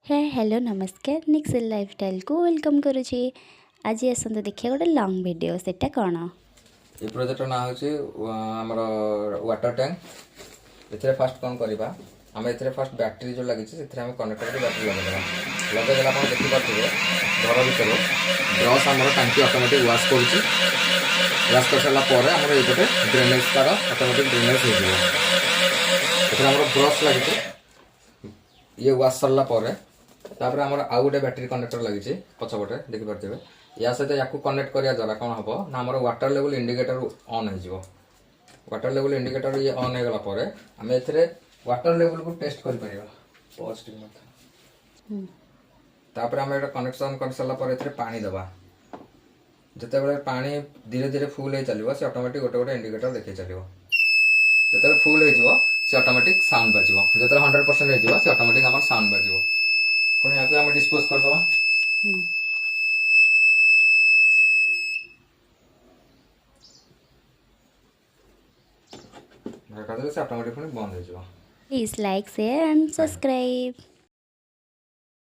हे hello नमस्कार निक्सेल lifestyle को welcome करुँचे। आज आसतु देखिए गोटे लंग वीडियो सेटा कौन ये प्रोजेक्ट ना हूँ आमर वाटर टैंक। ये फास्ट कौन करवा आम ए फास्ट बैटेरी जो लगी कनेक्ट कर बैटेरी लगेदेला देखिपे घर भर ब्रश आम टांकी ऑटोमेटिक वाश वाश कर सारापर आम ये ड्रेनेज तार ऑटोमेटिक ड्रेनेज हो ब्रश लगी ये वाश सरला तापर आमर आउ गोटे बैटेरी कनेक्टर लगी पछपटे देखिपे या सहित या कनेक्ट करने द्वारा कौन हम ना आम वाटर लेवल इंडिकेटर ऑन हो वाटर लेवल इंडिकेटर ये ऑन हो गला आम ए वाटर लेवल को टेस्ट कर तापर आम कनेक्शन कर सारापर ए पानी दबा जिते बड़े पानी धीरे धीरे फुल हो चलो से ऑटोमेटिक गोटे गोटे इंडिकेटर देखी चलो जो फुल हो ऑटोमेटिक साउंड बाजिबो जो 100% हो ऑटोमेटिक आम साउंड बाजिबो पुणी या आम डिस्पोज करदे से ऑटोमेटिक बंद हो। Please like share and subscribe.